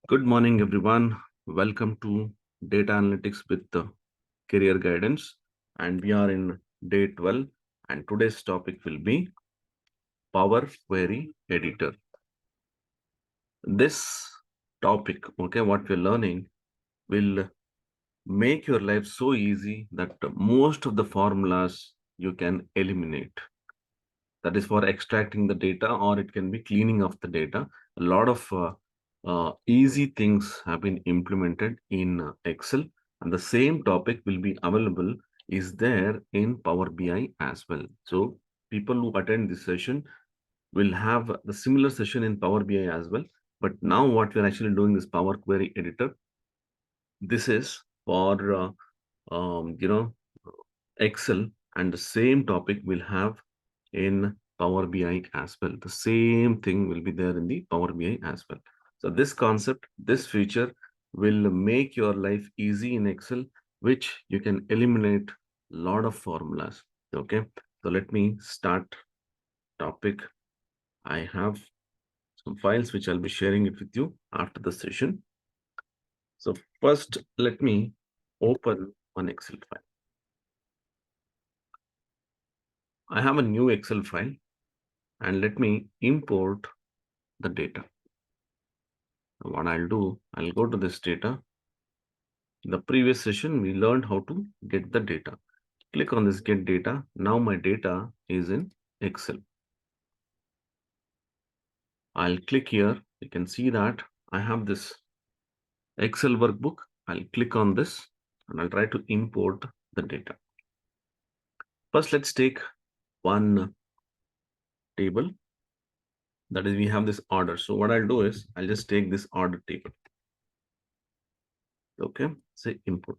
Good morning, everyone. Welcome to Data Analytics with the Career Guidance. And we are in day 12. And today's topic will be Power Query Editor. This topic, okay, what we're learning will make your life so easy that most of the formulas you can eliminate. That is for extracting the data, or it can be cleaning of the data. A lot of easy things have been implemented in Excel, and the same topic will be available is there in Power BI as well. So people who attend this session will have the similar session in Power BI as well. But now what we're actually doing is Power Query Editor. This is for Excel, and the same topic will have in Power BI as well. The same thing will be there in the Power BI as well. So this concept, this feature will make your life easy in Excel, which you can eliminate a lot of formulas. Okay, so let me start topic. I have some files which I'll be sharing it with you after the session. So first, let me open one Excel file. I have a new Excel file, and let me import the data. What I'll do, I'll go to this data. In the previous session, we learned how to get the data. Click on this get data. Now my data is in Excel. I'll click here. You can see that I have this Excel workbook. I'll click on this and I'll try to import the data. First, let's take one table. That is, we have this order. So what I'll do is I'll just take this order table. Okay, say input.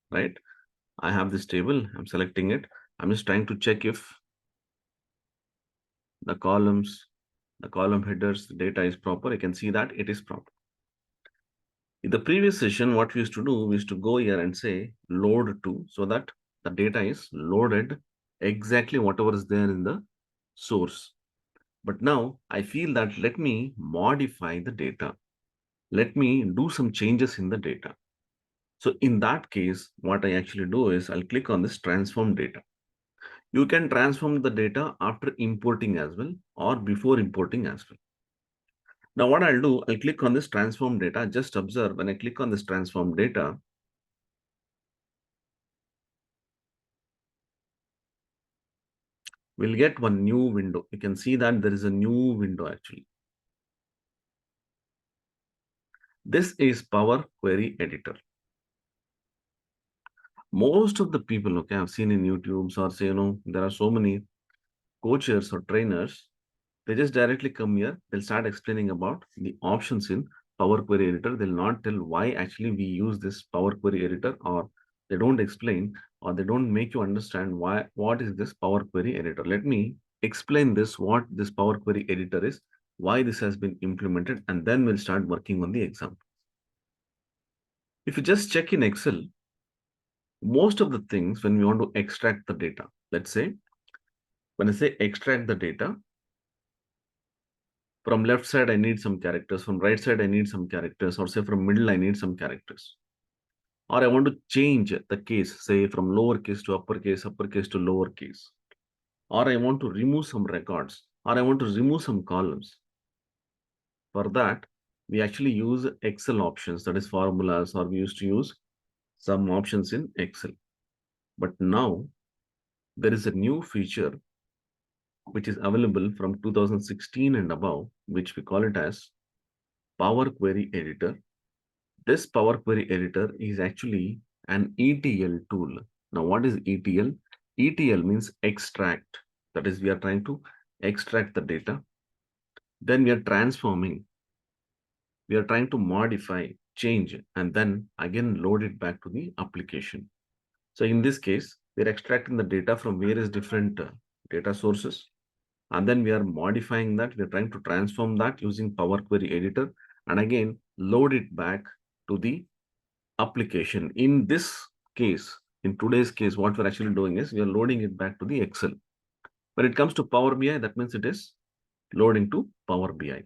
Right? I have this table. I'm selecting it. I'm just trying to check if the columns, the column headers, the data is proper. You can see that it is proper. In the previous session, what we used to do, we used to go here and say load to, so that the data is loaded exactly whatever is there in the source. But now I feel that let me modify the data. Let me do some changes in the data. So in that case, what I actually do is I'll click on this transform data. You can transform the data after importing as well or before importing as well. Now what I'll do, I'll click on this transform data. Just observe when I click on this transform data, we'll get one new window. You can see that there is a new window actually. This is Power Query Editor. Most of the people, okay, I've seen in YouTube's or say, there are so many coaches or trainers, they just directly come here, they'll start explaining about the options in Power Query Editor. They'll not tell why actually we use this Power Query Editor, or they don't explain, or they don't make you understand what is this Power Query Editor. Let me explain this, what this Power Query Editor is, why this has been implemented, and then we'll start working on the example. If you just check in Excel, most of the things when we want to extract the data, let's say, when I say extract the data, from left side, I need some characters. From right side, I need some characters. Or say from middle, I need some characters. Or I want to change the case, say from lowercase to uppercase to lowercase. Or I want to remove some records. Or I want to remove some columns. For that, we actually use Excel options, that is formulas, or we used to use some options in Excel. But now, there is a new feature which is available from 2016 and above, which we call it as Power Query Editor. This Power Query Editor is actually an ETL tool. Now, what is ETL? ETL means extract. That is, we are trying to extract the data. Then we are transforming. We are trying to modify, change, and then again load it back to the application. So in this case, we're extracting the data from various different data sources. And then we are modifying that. We're trying to transform that using Power Query Editor and again load it back to the application. In this case, In today's case, what we're actually doing is we are loading it back to the Excel. When it comes to Power BI, that means it is loading to Power BI.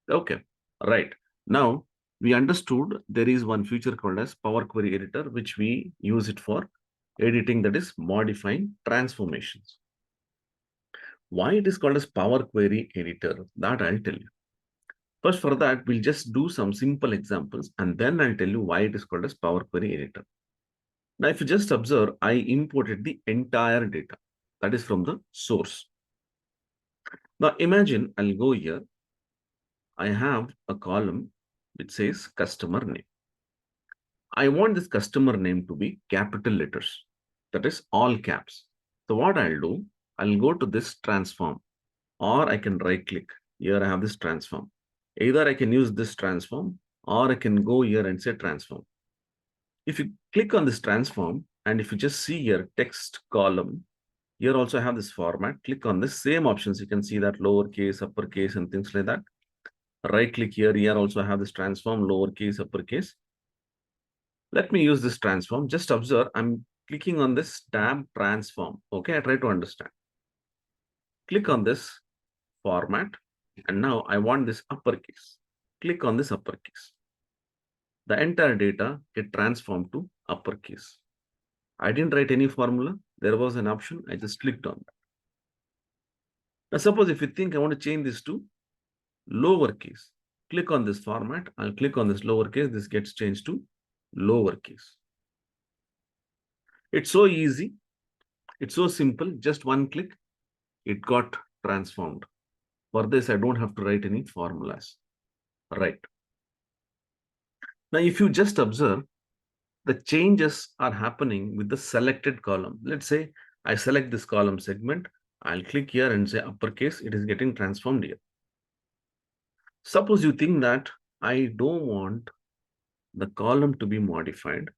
Okay, right. Now, we understood there is one feature called as Power Query Editor, which we use it for editing, that is modifying transformations. Why it is called as Power Query Editor, that I'll tell you. First, for that, we'll just do some simple examples, and then I'll tell you why it is called as Power Query Editor. Now, if you just observe, I imported the entire data, that is from the source. Now, imagine I'll go here. I have a column which says customer name. I want this customer name to be capital letters, that is all caps. So what I'll do, I'll go to this transform, or I can right click. Here I have this transform. Either I can use this transform, or I can go here and say transform. If you click on this transform, and if you just see here text column, here also I have this format. Click on this same options. You can see that lowercase, uppercase, and things like that. Right click here. Here also I have this transform, lowercase, uppercase. Let me use this transform. Just observe, I'm clicking on this tab transform. Okay, I try to understand. Click on this format, and now I want this uppercase. Click on this uppercase. The entire data get transformed to uppercase. I didn't write any formula. There was an option. I just clicked on that. Now, suppose if you think I want to change this to lowercase, click on this format. I'll click on this lowercase. This gets changed to lowercase. It's so easy. It's so simple. Just one click, it got transformed. For this, I don't have to write any formulas. Right. Now, if you just observe, the changes are happening with the selected column. Let's say I select this column segment. I'll click here and say uppercase. It is getting transformed here. Suppose you think that I don't want the column to be modified.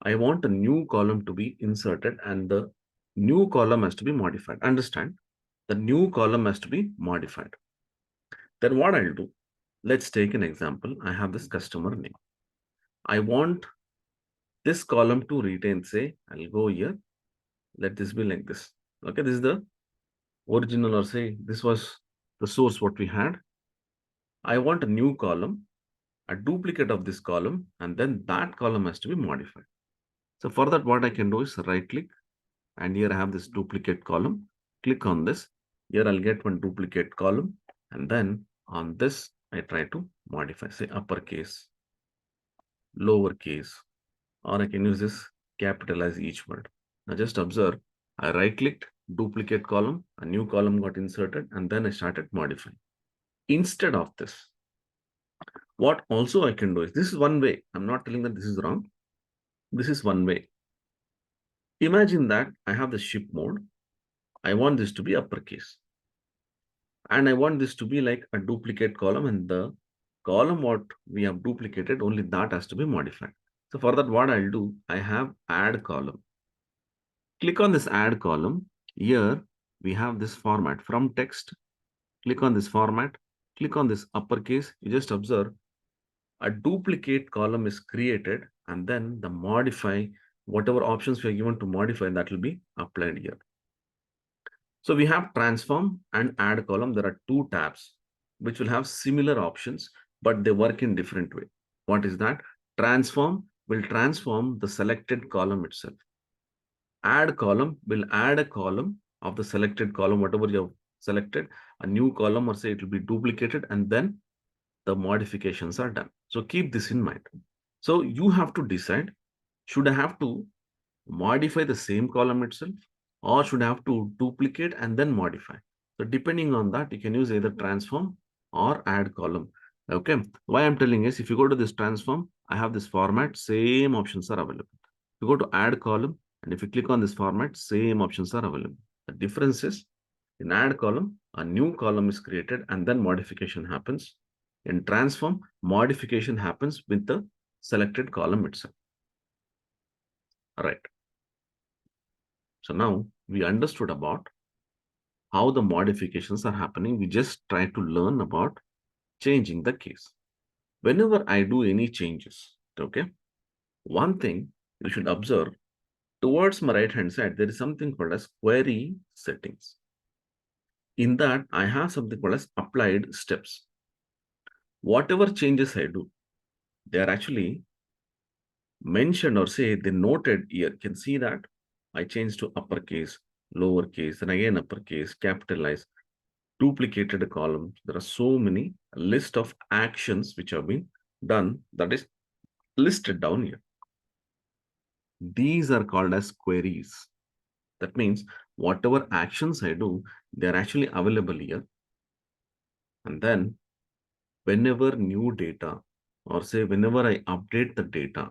I want a new column to be inserted, and the new column has to be modified. Understand? The new column has to be modified. Then what I'll do, let's take an example. I have this customer name. I want this column to retain, say, I'll go here. Let this be like this. Okay, this is the original, or say this was the source what we had. I want a new column, a duplicate of this column, and then that column has to be modified. So for that, what I can do is right click, and here I have this duplicate column. Click on this. Here I'll get one duplicate column, and then on this, I try to modify, say uppercase, lowercase, or I can use this capitalize each word. Now just observe, I right clicked, duplicate column, a new column got inserted, and then I started modifying. Instead of this, what also I can do is, this is one way. I'm not telling that this is wrong. This is one way. Imagine that I have the ship mode. I want this to be uppercase. And I want this to be like a duplicate column, and the column what we have duplicated, only that has to be modified. So for that, what I'll do, I have add column. Click on this add column. Here we have this format from text. Click on this format. Click on this uppercase. You just observe a duplicate column is created, and then the modify, whatever options we are given to modify, that will be applied here. So we have transform and add column. There are two tabs which will have similar options, but they work in different way. What is that? Transform will transform the selected column itself. Add column will add a column of the selected column, whatever you have selected, a new column, or say it will be duplicated, and then the modifications are done. So keep this in mind. So you have to decide, should I have to modify the same column itself, or should I have to duplicate and then modify? So depending on that, you can use either transform or add column. Okay. Why I'm telling is, if you go to this transform, I have this format, same options are available. If you go to add column, and if you click on this format, same options are available. The difference is, in add column, a new column is created and then modification happens. In transform, modification happens with the selected column itself. All right. So now we understood about how the modifications are happening. We just try to learn about changing the case. Whenever I do any changes, okay, one thing you should observe, Towards my right hand side, there is something called as query settings. In that, I have something called as applied steps. Whatever changes I do, they are actually mentioned or say they noted here. You can see that I changed to uppercase, lowercase, and again uppercase, capitalize, duplicated a column. There are so many list of actions which have been done that is listed down here. These are called as queries. That means whatever actions I do, they are actually available here. And then whenever new data or say whenever I update the data,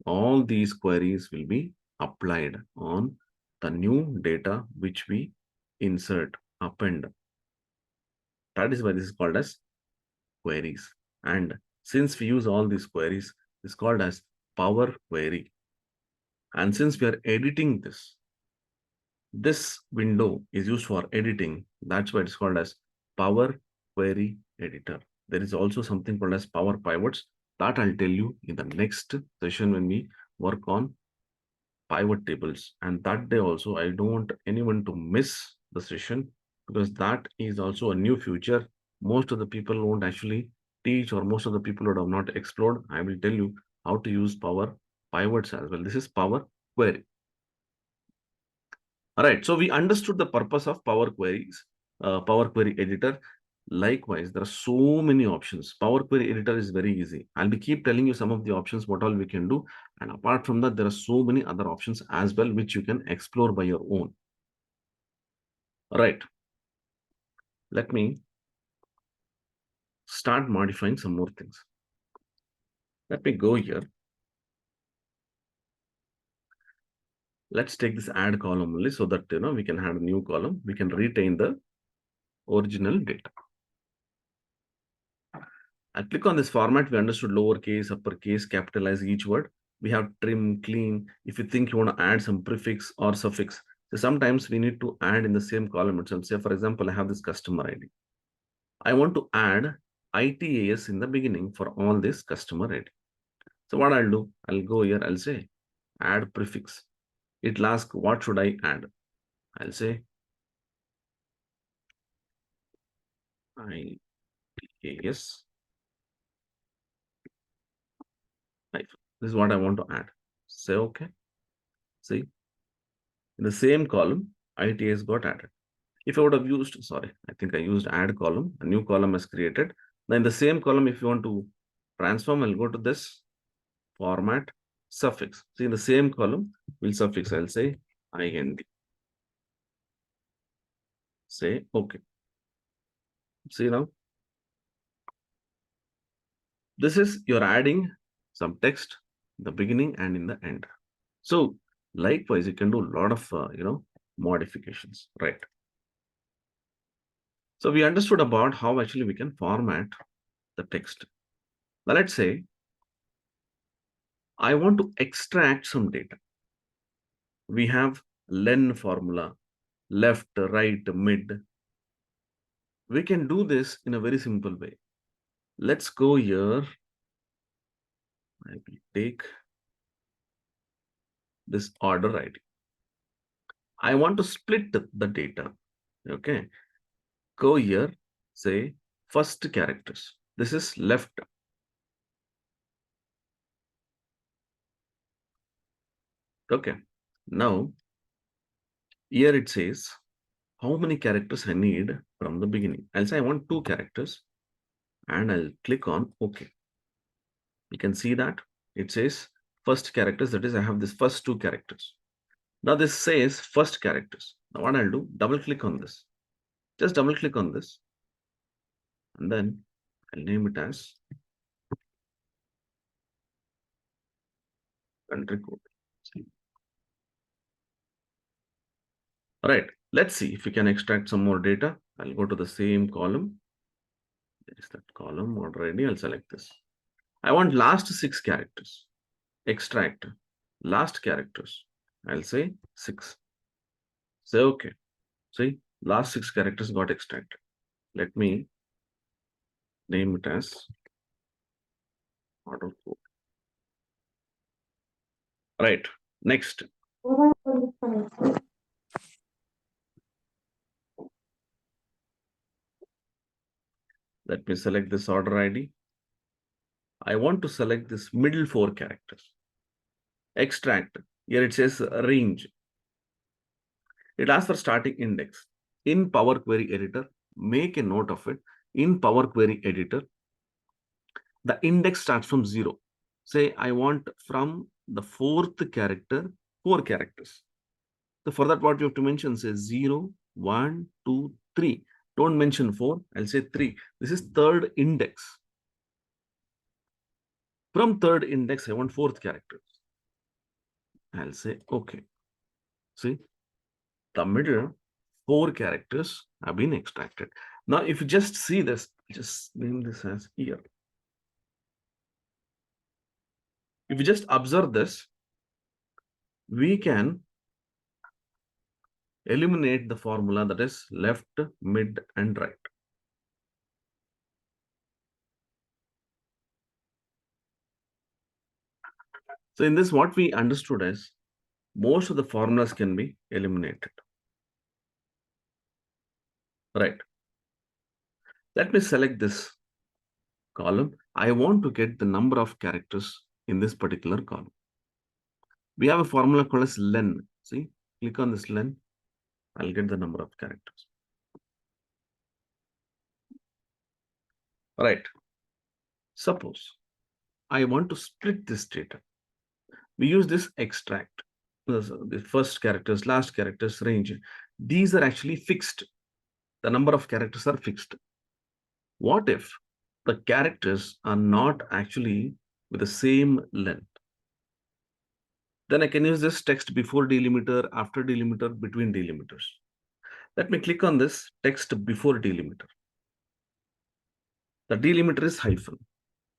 all these queries will be applied on the new data which we insert, append. That is why this is called as queries. And since we use all these queries, it's called as Power Query. And since we are editing this window is used for editing. That's why it's called as Power Query Editor. There is also something called as Power Pivots that I'll tell you in the next session when we work on pivot tables. And that day also, I don't want anyone to miss the session because that is also a new feature. Most of the people won't actually teach or most of the people would have not explored. I will tell you how to use Power Pivots as well. This is Power Query. All right, so we understood the purpose of Power Queries, Power Query Editor. Likewise, there are so many options. Power Query Editor is very easy. I'll be keep telling you some of the options, what all we can do. And apart from that, there are so many other options as well, which you can explore by your own. All right. Let me start modifying some more things. Let me go here. Let's take this add column only so that, we can add a new column. We can retain the original data. I click on this format. We understood lowercase, uppercase, capitalize each word. We have trim, clean. If you think you want to add some prefix or suffix, so sometimes we need to add in the same column itself. Say, for example, I have this customer ID. I want to add ITAS in the beginning for all this customer ID. So what I'll do, I'll go here, I'll say add prefix. It'll ask, what should I add? I'll say ITAS. This is what I want to add. Say okay. See, in the same column, ITAS got added. If I would have used, sorry, I think I used add column, a new column is created. Then in the same column, if you want to transform, I'll go to this format suffix. See, in the same column, we'll suffix, I'll say IND. Say okay. See now, this is you're adding some text in the beginning and in the end. So likewise, you can do a lot of, modifications, right? So we understood about how actually we can format the text. Now let's say I want to extract some data. We have len formula, left, right, mid. We can do this in a very simple way. Let's go here. I will take this order ID. I want to split the data. Okay. Go here, say first characters. This is left. Okay. Now, here it says how many characters I need from the beginning. I'll say I want 2 characters and I'll click on OK. You can see that it says first characters. That is, I have this first 2 characters. Now this says first characters. Now what I'll do, double click on this. Just double click on this. And then I'll name it as country code. All right, let's see if we can extract some more data. I'll go to the same column. There is that column already. I'll select this. I want last 6 characters. Extract last characters. I'll say 6. Say okay. See, last 6 characters got extracted. Let me name it as order code. Right. Next, let me select this order ID. I want to select this middle 4 characters. Extract. Here it says range. It asks for starting index. In Power Query Editor, make a note of it. In Power Query Editor, the index starts from 0. Say I want from the 4th character, 4 characters. So for that, what you have to mention, say 0, 1, 2, 3. Don't mention 4, I'll say 3. This is third index. From third index, I want 4th character. I'll say okay. See, the middle 4 characters have been extracted. Now, if you just see this, just name this as year. If you just observe this, we can eliminate the formula that is left, mid, and right. So in this, what we understood is most of the formulas can be eliminated. Right. Let me select this column. I want to get the number of characters in this particular column. We have a formula called as len. See, click on this len. I'll get the number of characters. Right. Suppose I want to split this data. We use this extract. The first characters, last characters, range. These are actually fixed. The number of characters are fixed. What if the characters are not actually with the same length? Then I can use this text before delimiter, after delimiter, between delimiters. Let me click on this text before delimiter. The delimiter is hyphen.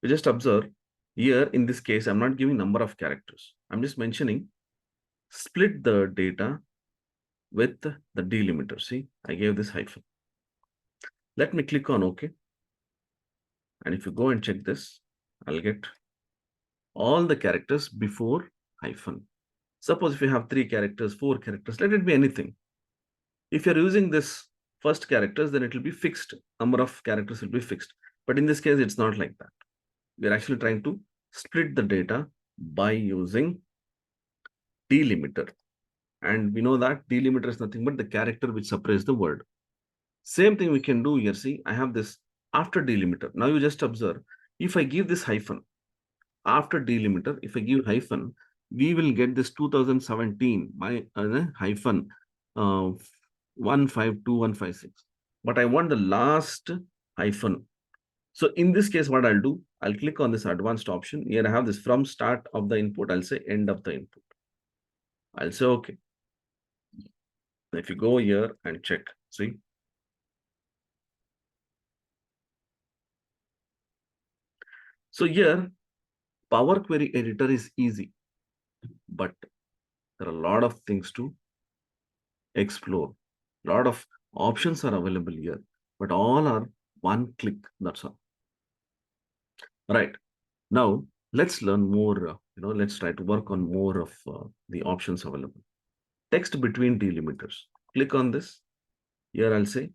You just observe here in this case, I'm not giving number of characters. I'm just mentioning split the data with the delimiter. See, I gave this hyphen. Let me click on OK. And if you go and check this, I'll get all the characters before hyphen. Suppose if you have 3 characters, 4 characters, let it be anything. If you're using this first characters, then it will be fixed. Number of characters will be fixed. But in this case, it's not like that. We're actually trying to split the data by using delimiter. And we know that delimiter is nothing but the character which separates the word. Same thing we can do here. See, I have this after delimiter. Now you just observe, if I give this hyphen, after delimiter, if I give hyphen, we will get this 2017 by hyphen 152156. But I want the last hyphen. So in this case, what I'll do, I'll click on this advanced option. Here I have this from start of the input. I'll say end of the input. I'll say okay. If you go here and check, see. So here, Power Query Editor is easy, but there are a lot of things to explore. A lot of options are available here, but all are one click. That's all. Right. Now, let's learn more. Let's try to work on more of the options available. Text between delimiters. Click on this. Here I'll say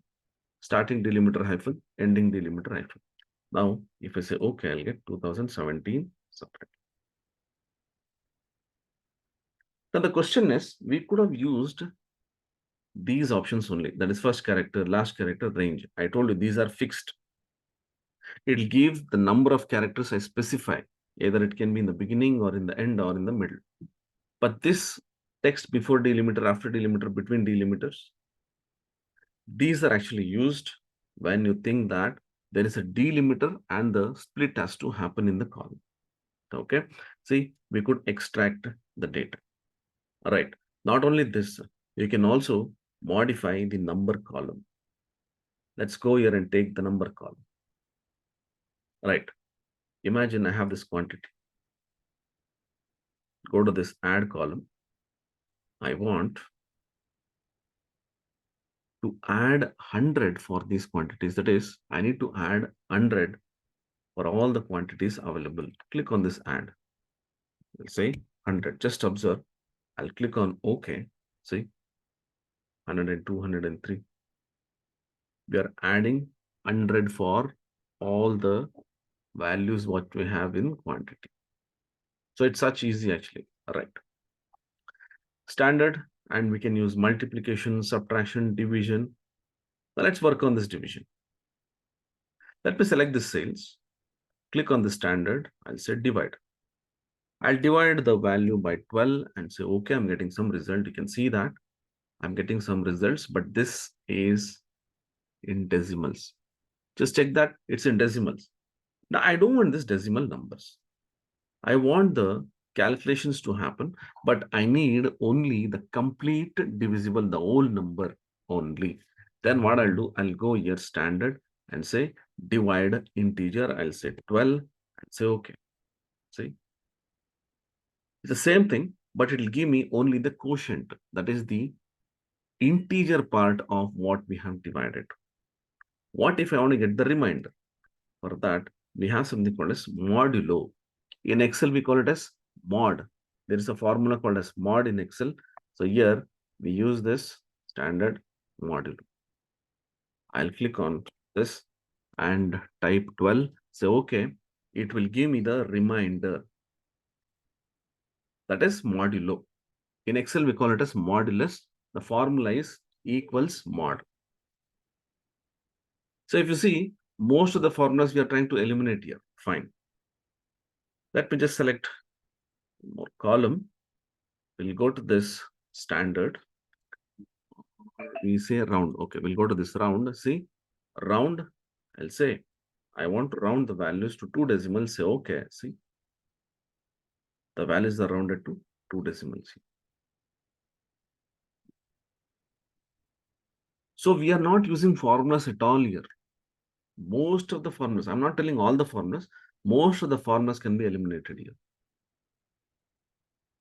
starting delimiter hyphen, ending delimiter hyphen. Now, if I say okay, I'll get 2017 separate. Now the question is, we could have used these options only. That is first character, last character, range. I told you these are fixed. It'll give the number of characters I specify. Either it can be in the beginning or in the end or in the middle. But this text before delimiter, after delimiter, between delimiters, these are actually used when you think that there is a delimiter and the split has to happen in the column. Okay. See, we could extract the data. All right. Not only this, you can also modify the number column. Let's go here and take the number column. Right. Imagine I have this quantity. Go to this add column. I want to add 100 for these quantities. That is, I need to add 100 for all the quantities available. Click on this add. We'll say 100. Just observe. I'll click on OK. See, 102, 103. We are adding 100 for all the values what we have in quantity. So it's such easy actually, right? Standard, and we can use multiplication, subtraction, division. Now let's work on this division. Let me select the sales, click on the standard, I'll say divide. I'll divide the value by 12 and say, okay, I'm getting some result. You can see that I'm getting some results, but this is in decimals. Just check that it's in decimals. Now, I don't want this decimal numbers. I want the calculations to happen, but I need only the complete divisible, the whole number only. Then what I'll do, I'll go here standard and say divide integer. I'll say 12 and say okay. See, it's the same thing, but it'll give me only the quotient. That is the integer part of what we have divided. What if I want to get the remainder? For that, we have something called as modulo. In Excel, we call it as mod. There is a formula called as mod in Excel. So here we use this standard modulo. I'll click on this and type 12. Say okay. It will give me the remainder. That is modulo. In Excel, we call it as modulus. The formula is equals mod. So if you see, most of the formulas we are trying to eliminate here. Fine. Let me just select more column. We'll go to this standard. We say round. Okay, we'll go to this round. See, round. I'll say, I want to round the values to 2 decimals. Say, okay, see, the values are rounded to 2 decimals. So we are not using formulas at all here. Most of the formulas, I'm not telling all the formulas, most of the formulas can be eliminated here.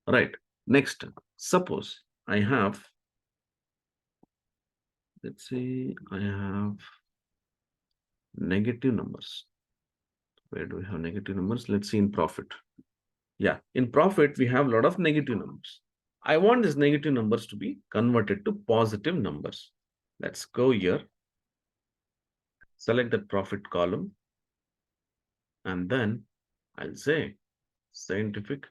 Right. Next, suppose I have, let's say I have negative numbers. Where do we have negative numbers? Let's see in profit. Yeah, in profit, we have a lot of negative numbers. I want these negative numbers to be converted to positive numbers. Let's go here. Select the profit column. And then I'll say scientific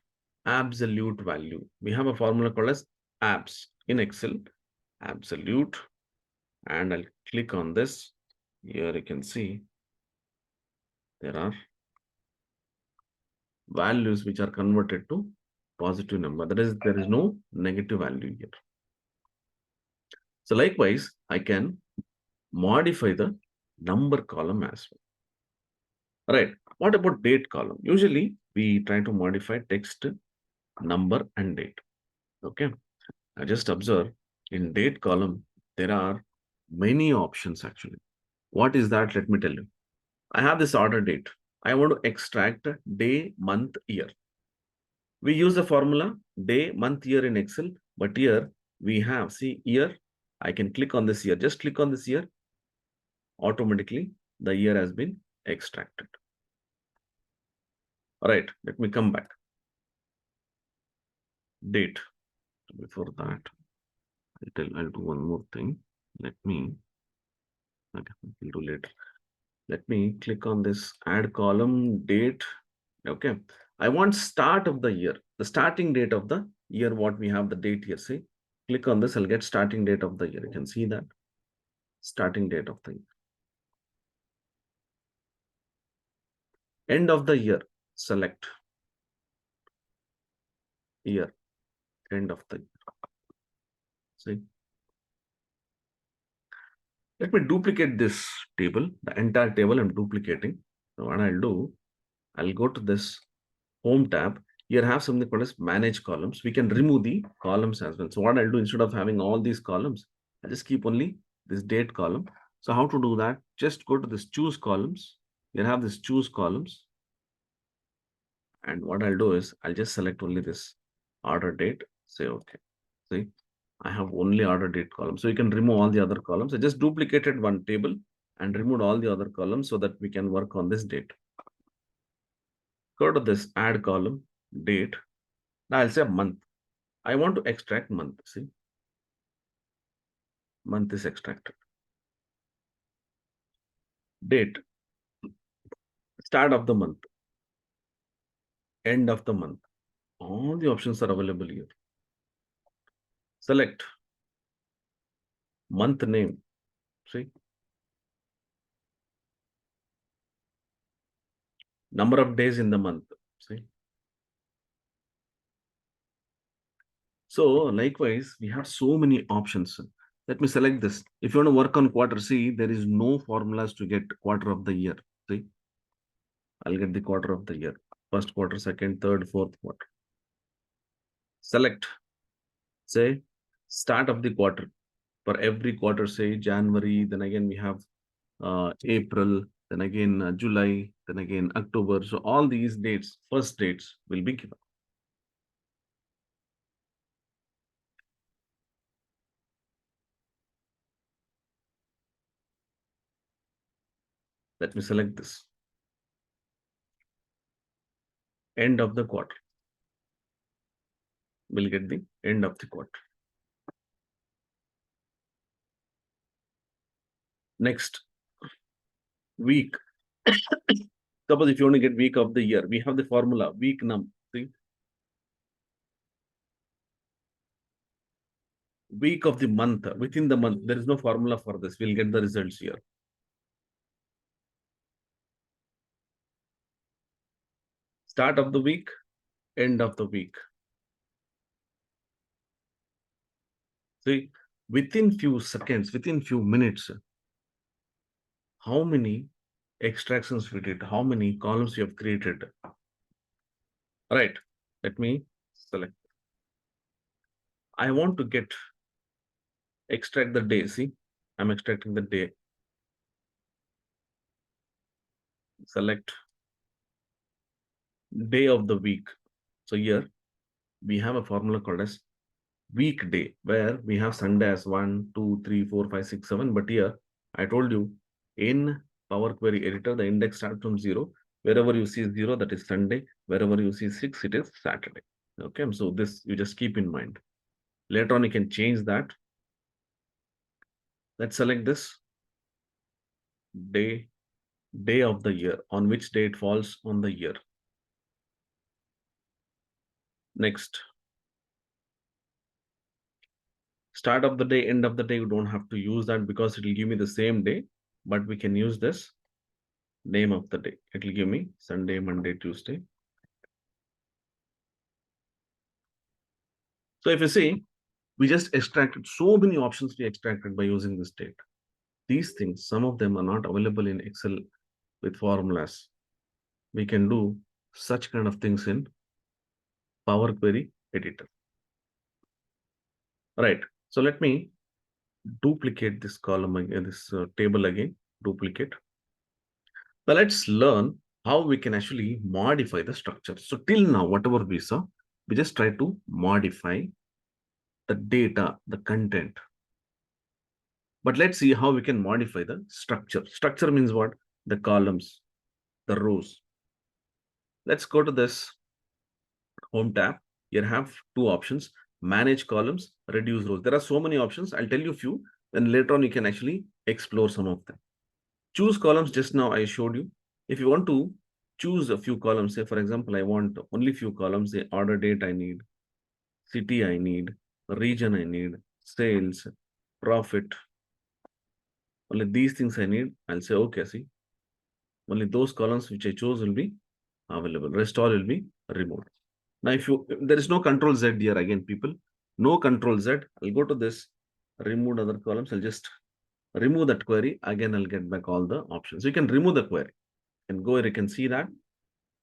absolute value. We have a formula called as abs in Excel. Absolute. And I'll click on this. Here you can see there are values which are converted to positive number. That is, there is no negative value here. So likewise, I can modify the number column as well. Right. What about date column? Usually we try to modify text, number and date. Okay. I just observe in date column, there are many options actually. What is that? Let me tell you. I have this order date. I want to extract day, month, year. We use the formula day, month, year in Excel, but here we have, see year, I can click on this year. Just click on this year. Automatically, the year has been extracted. All right, let me come back. Date. Before that, I'll do one more thing. Let me, okay, we'll do later. Let me click on this add column date. Okay, I want start of the year, the starting date of the year, what we have the date here. See, click on this, I'll get starting date of the year. You can see that starting date of the year. End of the year, select year, end of the year. See, let me duplicate this table, the entire table I'm duplicating. So what I'll do, I'll go to this home tab. Here have something called as manage columns. We can remove the columns as well. So what I'll do, instead of having all these columns, I'll just keep only this date column. So how to do that? Just go to this choose columns. You have this choose columns. And what I'll do is I'll just select only this order date. Say okay. See, I have only order date column. So you can remove all the other columns. I just duplicated one table and removed all the other columns so that we can work on this date. Go to this add column, date. Now I'll say month. I want to extract month. See, month is extracted. Date, start of the month, end of the month. All the options are available here. Select month name. See, number of days in the month. See, so likewise, we have so many options. Let me select this. If you want to work on quarter, see, there is no formulas to get quarter of the year. See, I'll get the quarter of the year. First quarter, second, third, fourth quarter. Select, say, start of the quarter. For every quarter, say January, then again we have April, then again July, then again October. So all these dates, first dates will be given. Let me select this. End of the quarter. We'll get the end of the quarter. Next, week. Suppose if you want to get week of the year, we have the formula, week num. See, week of the month, within the month, there is no formula for this. We'll get the results here. Start of the week, end of the week. See, within few seconds, within few minutes, how many extractions we did, how many columns you have created. All right, let me select. I want to extract the day. See, I'm extracting the day. Select day of the week. So here we have a formula called as weekday, where we have Sunday as 1, 2, 3, 4, 5, 6, 7. But here I told you in Power Query Editor, the index starts from 0. Wherever you see 0, that is Sunday. Wherever you see 6, it is Saturday. Okay, so this you just keep in mind. Later on, you can change that. Let's select this day of the year, on which day it falls on the year. Next, start of the day, end of the day, you don't have to use that because it will give me the same day, but we can use this name of the day. It will give me Sunday, Monday, Tuesday. So if you see, we just extracted so many options we extracted by using this date. These things, some of them are not available in Excel with formulas. We can do such kind of things in Power Query Editor. Right. So let me duplicate this column again, this table again, duplicate. Now let's learn how we can actually modify the structure. So till now, whatever we saw, we just try to modify the data, the content. But let's see how we can modify the structure. Structure means what? The columns, the rows. Let's go to this home tab. Here have two options, manage columns, reduce rows. There are so many options. I'll tell you a few, then later on you can actually explore some of them. Choose columns, just now I showed you. If you want to choose a few columns, say for example, I want only few columns, the order date I need, city I need, region I need, sales, profit. Only these things I need. I'll say, okay, see, only those columns which I chose will be available. Rest all will be removed. Now, if there is no control Z here again, people, no control Z. I'll go to this, remove other columns. I'll just remove that query. Again, I'll get back all the options. You can remove the query. You can go here, you can see that.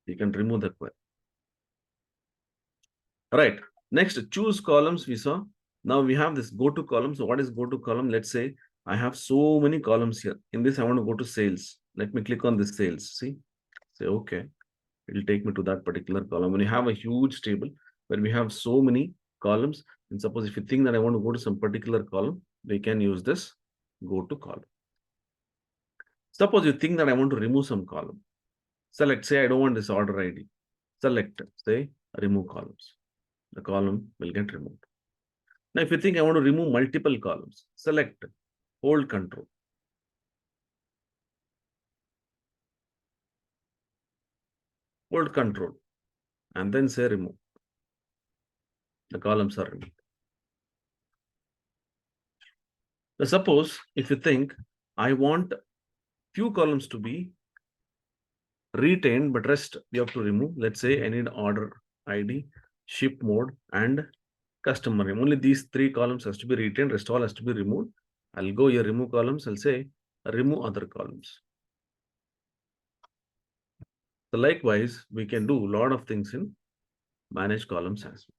You can remove the query. All right. Next, choose columns we saw. Now we have this go to column. So what is go to column? Let's say I have so many columns here. In this, I want to go to sales. Let me click on this sales. See, say, okay. It will take me to that particular column. When you have a huge table where we have so many columns, and suppose if you think that I want to go to some particular column, we can use this go to column. Suppose you think that I want to remove some column. Select, say I don't want this order ID. Select, say remove columns. The column will get removed. Now, if you think I want to remove multiple columns, select, hold control. Hold control and then say remove. The columns are removed. Now, suppose if you think I want few columns to be retained, but rest you have to remove. Let's say I need order ID, ship mode, and customer name. Only these three columns has to be retained, rest all has to be removed. I'll go here, remove columns, I'll say remove other columns. So likewise, we can do a lot of things in manage columns as well.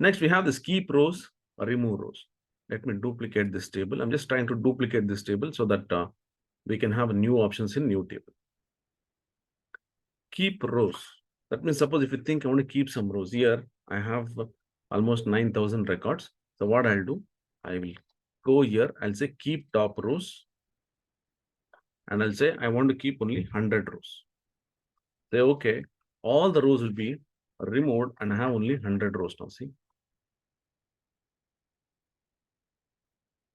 Next, we have this keep rows, remove rows. Let me duplicate this table. I'm just trying to duplicate this table so that we can have new options in new table. Keep rows. That means suppose if you think I want to keep some rows here, I have almost 9,000 records. So what I'll do, I will go here, I'll say keep top rows. And I'll say I want to keep only 100 rows. Say, okay, all the rows will be removed and I have only 100 rows now, see.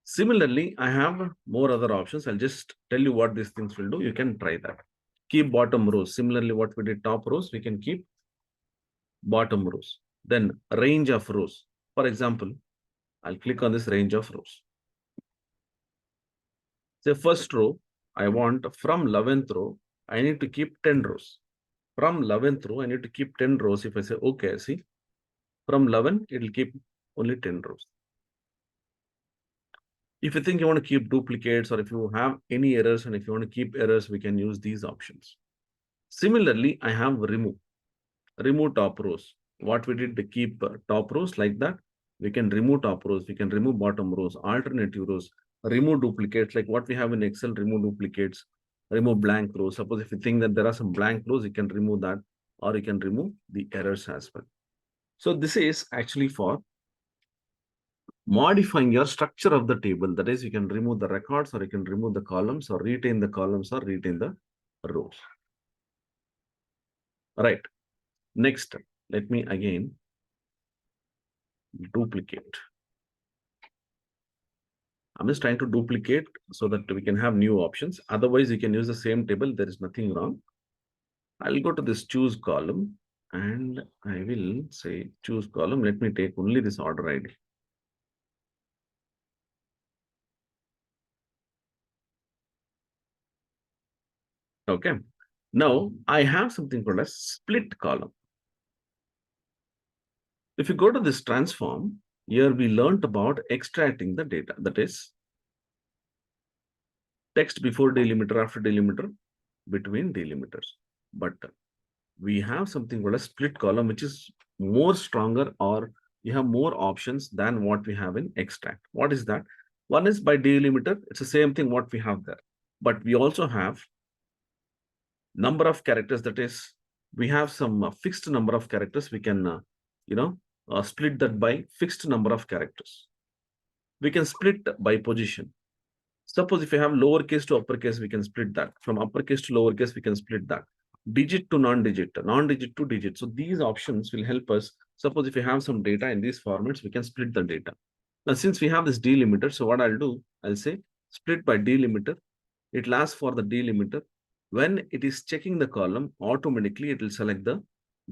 Similarly, I have more other options. I'll just tell you what these things will do. You can try that. Keep bottom rows. Similarly, what we did top rows, we can keep bottom rows. Then range of rows. For example, I'll click on this range of rows. Say first row, I want from 11th row, I need to keep 10 rows. From 11th row, I need to keep 10 rows. If I say, okay, see, from 11, it will keep only 10 rows. If you think you want to keep duplicates or if you have any errors and if you want to keep errors, we can use these options. Similarly, I have remove top rows. What we did to keep top rows like that, we can remove top rows, we can remove bottom rows, alternative rows, remove duplicates like what we have in Excel, remove duplicates, remove blank rows. Suppose if you think that there are some blank rows, you can remove that or you can remove the errors as well. So this is actually for modifying your structure of the table. That is, you can remove the records or you can remove the columns or retain the columns or retain the rows. Right. Next, let me again duplicate. I'm just trying to duplicate so that we can have new options. Otherwise, you can use the same table. There is nothing wrong. I'll go to this choose column and I will say choose column. Let me take only this order ID. Okay. Now I have something called a split column. If you go to this transform, here we learned about extracting the data. That is text before delimiter, after delimiter, between delimiters. But we have something called a split column, which is more stronger or you have more options than what we have in extract. What is that? One is by delimiter. It's the same thing what we have there. But we also have number of characters. That is, we have some fixed number of characters. We can, split that by fixed number of characters. We can split by position. Suppose if you have lowercase to uppercase, we can split that. From uppercase to lowercase, we can split that. Digit to non-digit, non-digit to digit. So these options will help us. Suppose if you have some data in these formats, we can split the data. Now, since we have this delimiter, so what I'll do, I'll say split by delimiter. It lasts for the delimiter. When it is checking the column, automatically it will select the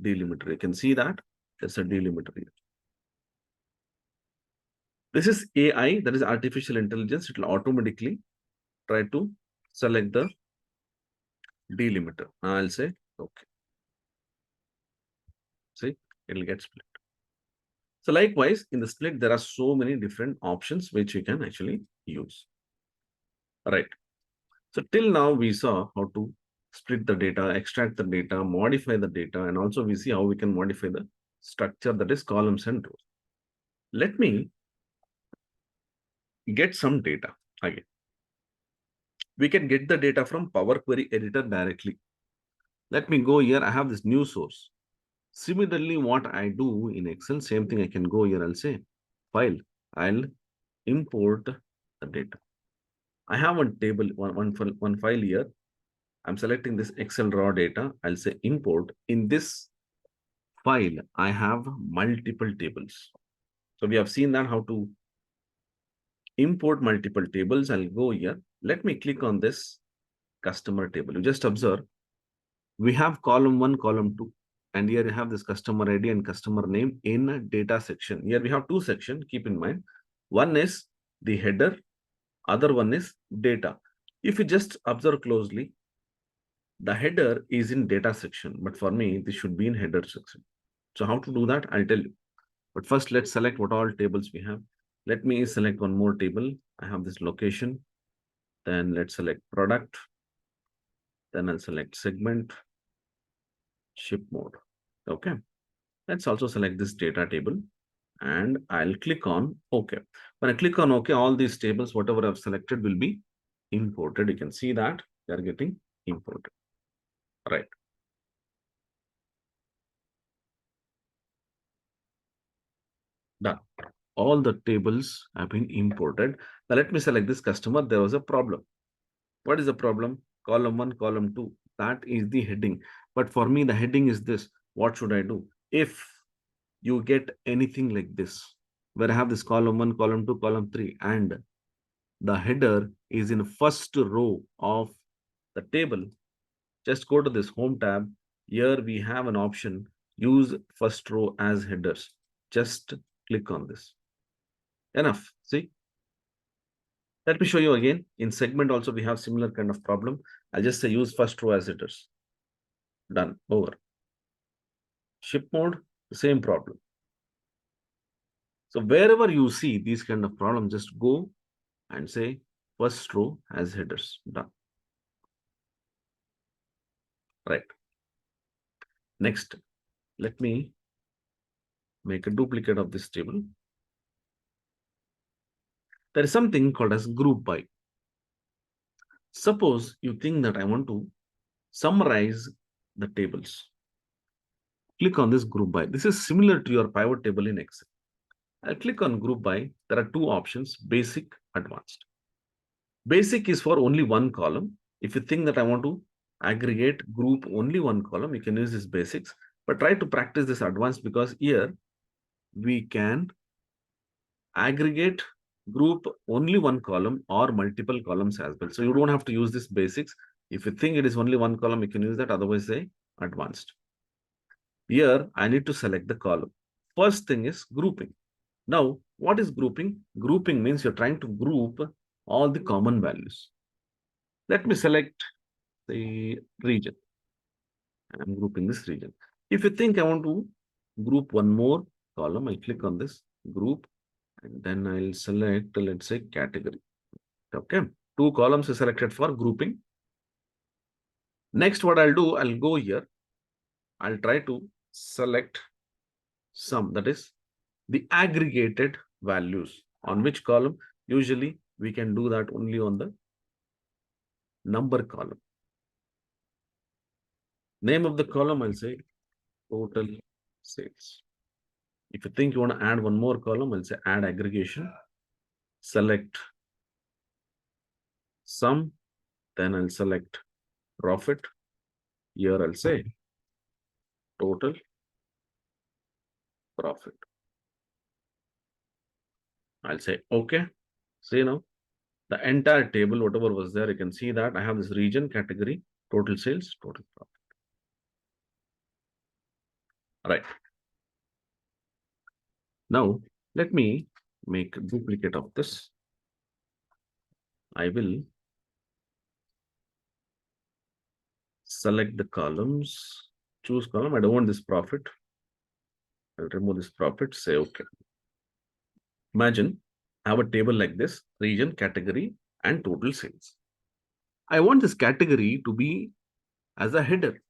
delimiter. You can see that there's a delimiter here. This is AI, that is artificial intelligence. It will automatically try to select the delimiter. Now I'll say, okay. See, it'll get split. So likewise, in the split, there are so many different options which you can actually use. All right. So till now, we saw how to split the data, extract the data, modify the data, and also we see how we can modify the structure, that is columns and rows. Let me get some data again. We can get the data from Power Query Editor directly. Let me go here. I have this new source. Similarly, what I do in Excel, same thing, I can go here, I'll say file, I'll import the data. I have one table, one file here. I'm selecting this Excel raw data. I'll say import. In this file, I have multiple tables. So we have seen that how to import multiple tables. I'll go here. Let me click on this customer table. You just observe, we have column 1, column 2. And here you have this customer ID and customer name in a data section. Here we have two sections, keep in mind. One is the header, other one is data. If you just observe closely, the header is in data section, but for me, this should be in header section. So how to do that, I'll tell you. But first, let's select what all tables we have. Let me select one more table. I have this location. Then let's select product. Then I'll select segment, ship mode. Okay. Let's also select this data table and I'll click on OK. When I click on OK, all these tables, whatever I've selected will be imported. You can see that they are getting imported. Right. Done. All the tables have been imported. Now let me select this customer. There was a problem. What is the problem? Column 1, column 2. That is the heading. But for me, the heading is this. What should I do? If you get anything like this, where I have this column 1, column 2, column 3, and the header is in first row of the table, just go to this home tab. Here we have an option, use first row as headers. Just click on this. Enough. See? Let me show you again. In segment also, we have similar kind of problem. I'll just say use first row as headers. Done. Over. Ship mode, the same problem. So wherever you see these kind of problems, just go and say first row as headers. Done. Right. Next, let me make a duplicate of this table. There is something called as group by. Suppose you think that I want to summarize the tables. Click on this group by. This is similar to your pivot table in Excel. I'll click on group by. There are two options, basic, advanced. Basic is for only one column. If you think that I want to aggregate group only one column, you can use this basics, but try to practice this advanced because here we can aggregate group only one column or multiple columns as well. So you don't have to use this basics. If you think it is only one column, you can use that. Otherwise, say advanced. Here, I need to select the column. First thing is grouping. Now, what is grouping? Grouping means you're trying to group all the common values. Let me select the region. I'm grouping this region. If you think I want to group one more column, I'll click on this group and then I'll select, let's say, category. Okay. Two columns are selected for grouping. Next, what I'll do, I'll go here. I'll try to select sum, that is the aggregated values. On which column? Usually we can do that only on the number column. Name of the column, I'll say total sales. If you think you want to add one more column, I'll say add aggregation. Select sum, then I'll select profit. Here I'll say total profit. I'll say okay. See now, the entire table, whatever was there, you can see that I have this region, category, total sales, total profit. Right. Now, let me make a duplicate of this. I will select the columns, choose column. I don't want this profit. I'll remove this profit, say okay. Imagine I have a table like this, region, category, and total sales. I want this category to be as a header.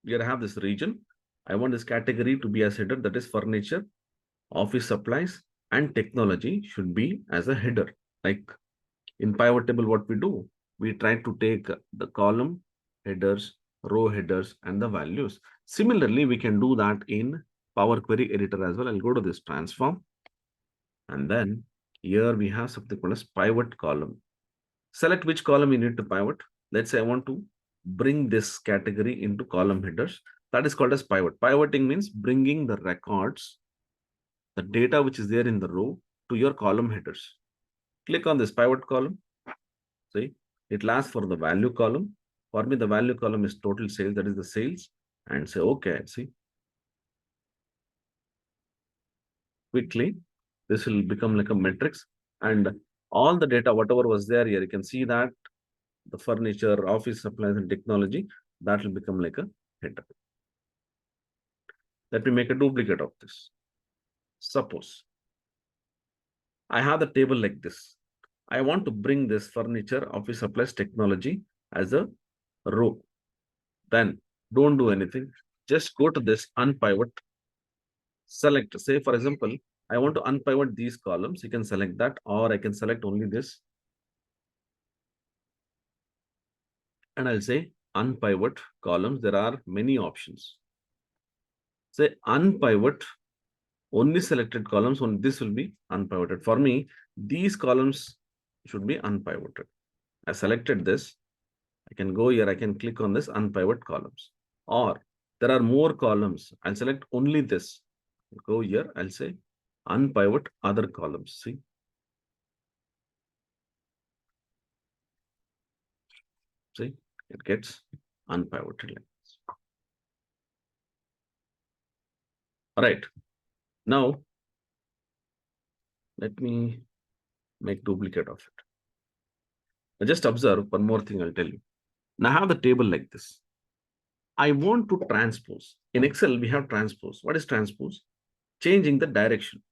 Here I have this region. I want this category to be as header, that is furniture, office supplies, and technology should be as a header. Like in pivot table, what we do, we try to take the column headers, row headers, and the values. Similarly, we can do that in Power Query Editor as well. I'll go to this transform. And then here we have something called as pivot column. Select which column you need to pivot. Let's say I want to bring this category into column headers. That is called as pivot. Pivoting means bringing the records, the data which is there in the row to your column headers. Click on this pivot column. See, it will ask for the value column. For me, the value column is total sales, that is the sales, and say, okay, see. Quickly, this will become like a matrix, and all the data, whatever was there here, you can see that the furniture, office supplies, and technology, that will become like a header. Let me make a duplicate of this. Suppose I have the table like this. I want to bring this furniture, office supplies, technology as a row. Then don't do anything. Just go to this unpivot. Select, say for example, I want to unpivot these columns. You can select that, or I can select only this. And I'll say unpivot columns. There are many options. Say unpivot, only selected columns, only this will be unpivoted. For me, these columns should be unpivoted. I selected this. I can go here, I can click on this unpivot columns. Or there are more columns. I'll select only this. Go here, I'll say unpivot other columns. See, it gets unpivoted. All right. Now, let me make duplicate of it. Now just observe one more thing I'll tell you. Now I have the table like this. I want to transpose. In Excel, we have transpose. What is transpose? Changing the direction.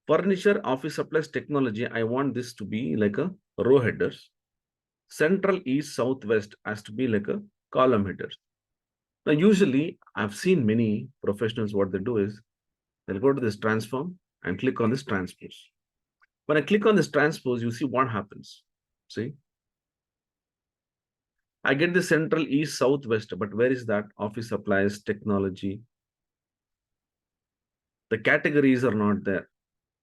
Furniture, office supplies, technology, I want this to be like a row headers. Central, east, southwest has to be like a column headers. Now, usually, I've seen many professionals, what they do is, they'll go to this transform and click on this transpose. When I click on this transpose, you see what happens. See, I get the central, east, southwest, but where is that? Office supplies, technology. The categories are not there.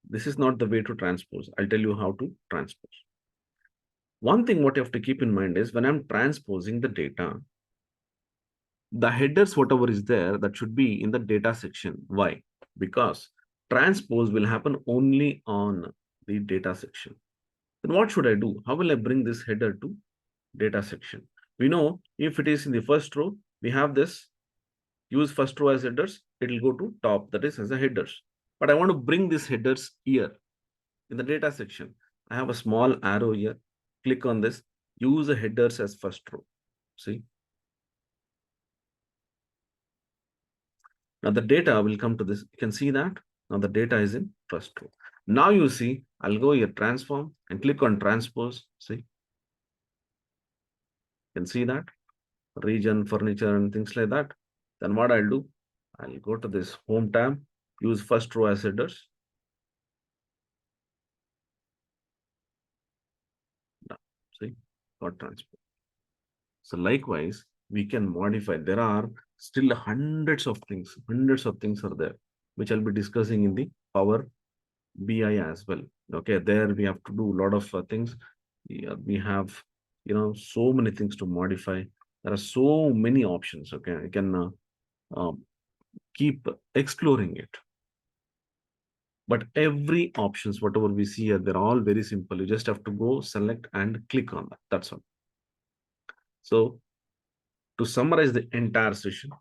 This is not the way to transpose. I'll tell you how to transpose. One thing what you have to keep in mind is when I'm transposing the data, the headers, whatever is there, that should be in the data section. Why? Because transpose will happen only on the data section. Then what should I do? How will I bring this header to data section? We know if it is in the first row, we have this use first row as headers, it will go to top, that is as a headers. But I want to bring these headers here in the data section. I have a small arrow here. Click on this, use the headers as first row. See, now the data will come to this. You can see that now the data is in first row. Now you see, I'll go here, transform, and click on transpose. See, you can see that region, furniture, and things like that. Then what I'll do, I'll go to this home tab, use first row as headers. Now, see, got transpose. So likewise, we can modify. There are still hundreds of things are there, which I'll be discussing in the Power BI as well. Okay, there we have to do a lot of things. We have, so many things to modify. There are so many options. Okay, I can keep exploring it. But every options, whatever we see here, they're all very simple. You just have to go select and click on that. That's all. So to summarize the entire session,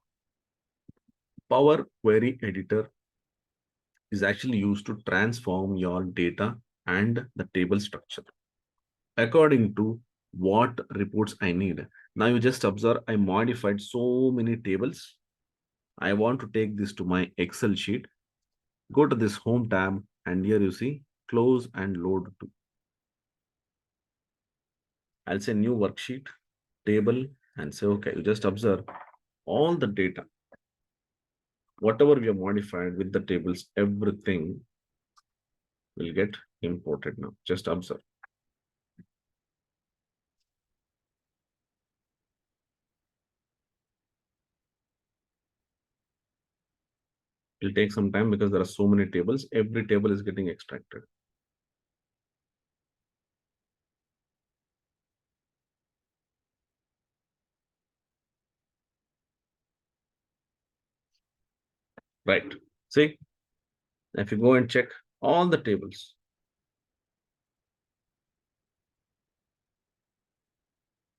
Power Query Editor is actually used to transform your data and the table structure according to what reports I need. Now you just observe, I modified so many tables. I want to take this to my Excel sheet. Go to this home tab and here you see close and load to. I'll say new worksheet, table, and say, okay, you just observe all the data. Whatever we have modified with the tables, everything will get imported now. Just observe. It'll take some time because there are so many tables. Every table is getting extracted. Right. See, if you go and check all the tables,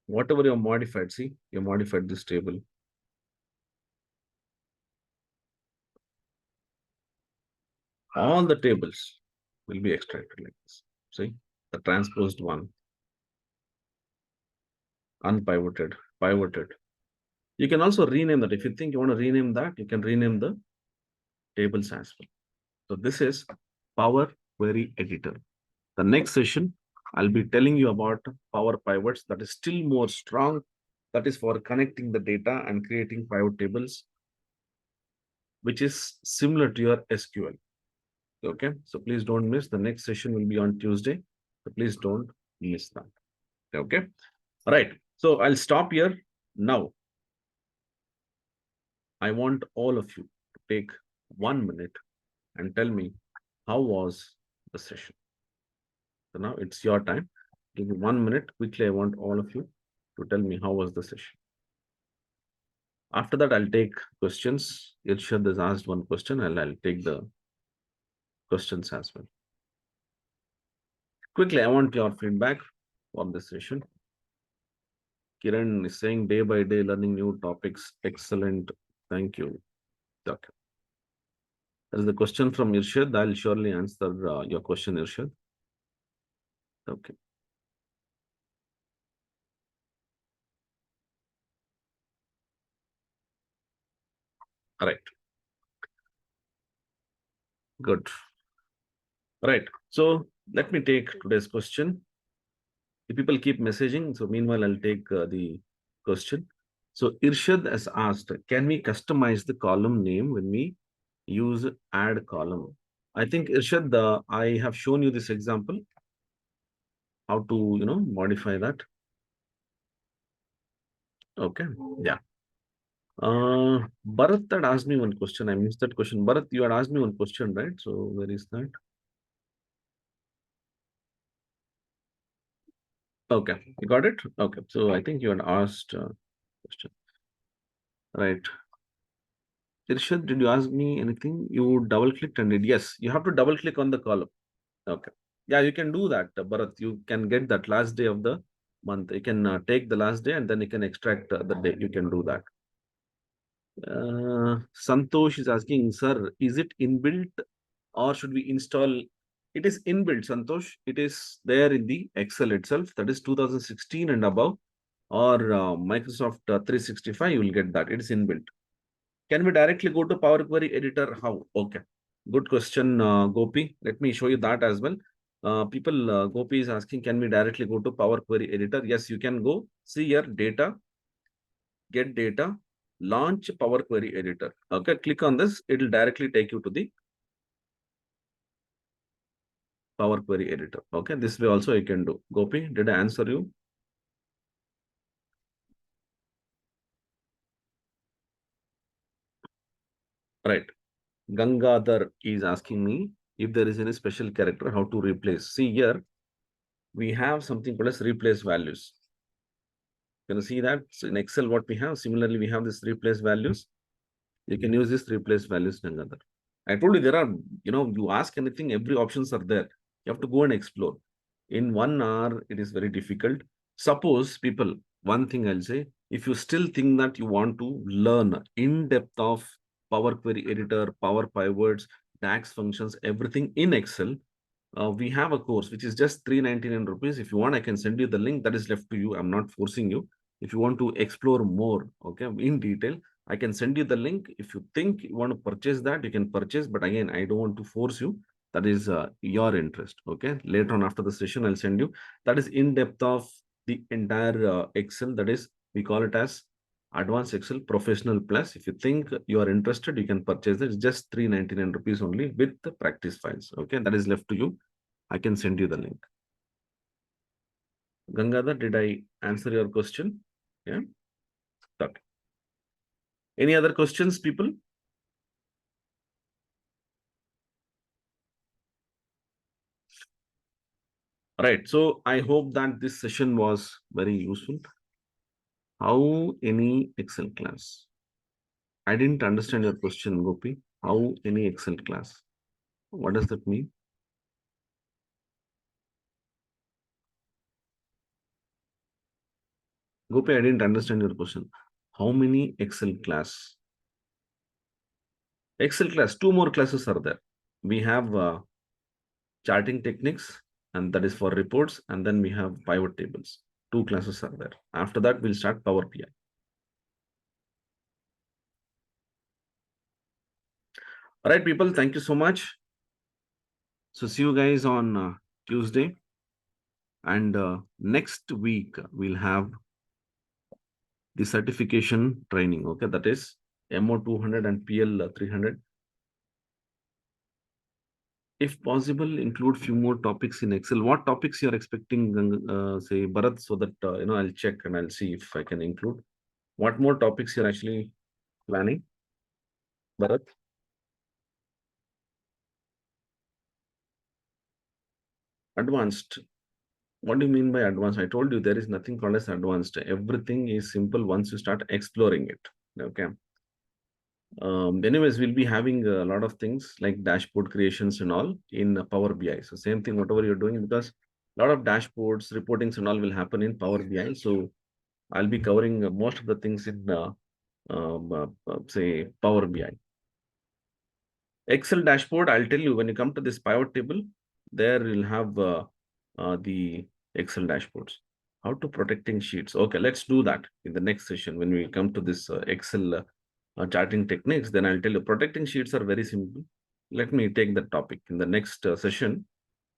whatever you modified, see, you modified this table. All the tables will be extracted like this. See, the transposed one, unpivoted, pivoted. You can also rename that. If you think you want to rename that, you can rename the tables as well. So this is Power Query Editor. The next session, I'll be telling you about Power Pivots that is still more strong. That is for connecting the data and creating pivot tables, which is similar to your SQL. Okay, so please don't miss. The next session will be on Tuesday. So please don't miss that. Okay, all right. So I'll stop here now. I want all of you to take 1 minute and tell me how was the session. So now it's your time. Give me 1 minute. Quickly, I want all of you to tell me how was the session. After that, I'll take questions. Irshad has asked one question, and I'll take the questions as well. Quickly, I want your feedback on this session. Kiran is saying day by day learning new topics. Excellent. Thank you. Okay. There is a question from Irshad. I'll surely answer your question, Irshad. Okay. All right. Good. All right. So let me take today's question. If people keep messaging, so meanwhile, I'll take the question. So Irshad has asked, can we customize the column name when we use add column? I think Irshad, I have shown you this example, how to, modify that. Okay. Yeah. Bharat had asked me one question. I missed that question. Bharat, you had asked me one question, right? So where is that? Okay, you got it? Okay. So I think you had asked question. Right. Irshad, did you ask me anything? You double clicked and did. Yes, you have to double click on the column. Okay. Yeah, you can do that, Bharat. You can get that last day of the month. You can take the last day and then you can extract the day. You can do that. Santosh is asking, sir, is it inbuilt or should we install? It is inbuilt, Santosh. It is there in the Excel itself. That is 2016 and above, or Microsoft 365. You will get that. It is inbuilt. Can we directly go to Power Query Editor? How? Okay. Good question, Gopi. Let me show you that as well. Gopi is asking, can we directly go to Power Query Editor? Yes, you can go. See here, data, get data, launch Power Query Editor. Okay, click on this. It will directly take you to the Power Query Editor. Okay, this way also you can do. Gopi, did I answer you? Right. Gangadhar is asking me if there is any special character, how to replace. See here, we have something called as replace values. You can see that. So in Excel, what we have, similarly, we have this replace values. You can use this replace values in another. I told you there are, you ask anything, every options are there. You have to go and explore. In 1 hour, it is very difficult. Suppose people, one thing I'll say, if you still think that you want to learn in depth of Power Query Editor, Power Pivots, DAX functions, everything in Excel, we have a course which is just 399 rupees. If you want, I can send you the link. That is left to you. I'm not forcing you. If you want to explore more, okay, in detail, I can send you the link. If you think you want to purchase that, you can purchase. But again, I don't want to force you. That is your interest. Okay. Later on after the session, I'll send you. That is in depth of the entire Excel. That is, we call it as Advanced Excel Professional Plus. If you think you are interested, you can purchase it. It's just 399 rupees only with the practice files. Okay. That is left to you. I can send you the link. Gangadhar, did I answer your question? Yeah. Okay. Any other questions, people? Right. So I hope that this session was very useful. How any Excel class? I didn't understand your question, Gopi. How any Excel class? What does that mean? Gopi, I didn't understand your question. How many Excel class? Excel class, two more classes are there. We have charting techniques, and that is for reports, and then we have pivot tables. Two classes are there. After that, we'll start Power BI. All right, people, thank you so much. So see you guys on Tuesday. And next week, we'll have the certification training. Okay, that is MO 200 and PL 300. If possible, include few more topics in Excel. What topics you're expecting, say, Bharat, so that, I'll check and I'll see if I can include. What more topics you're actually planning, Bharat? Advanced. What do you mean by advanced? I told you there is nothing called as advanced. Everything is simple once you start exploring it. Okay. Anyways, we'll be having a lot of things like dashboard creations and all in Power BI. So same thing, whatever you're doing, because a lot of dashboards, reportings and all will happen in Power BI. So I'll be covering most of the things in, say, Power BI. Excel dashboard, I'll tell you when you come to this pivot table, there you'll have the Excel dashboards. How to protecting sheets. Okay, let's do that in the next session when we come to this Excel charting techniques. Then I'll tell you protecting sheets are very simple. Let me take that topic in the next session.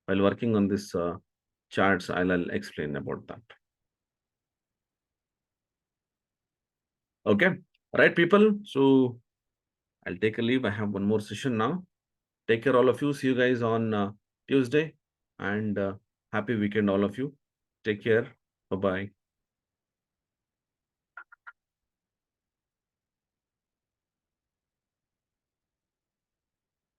While working on this charts, I'll explain about that. Okay, right, people. So I'll take a leave. I have one more session now. Take care, all of you. See you guys on Tuesday. And happy weekend, all of you. Take care. Bye bye.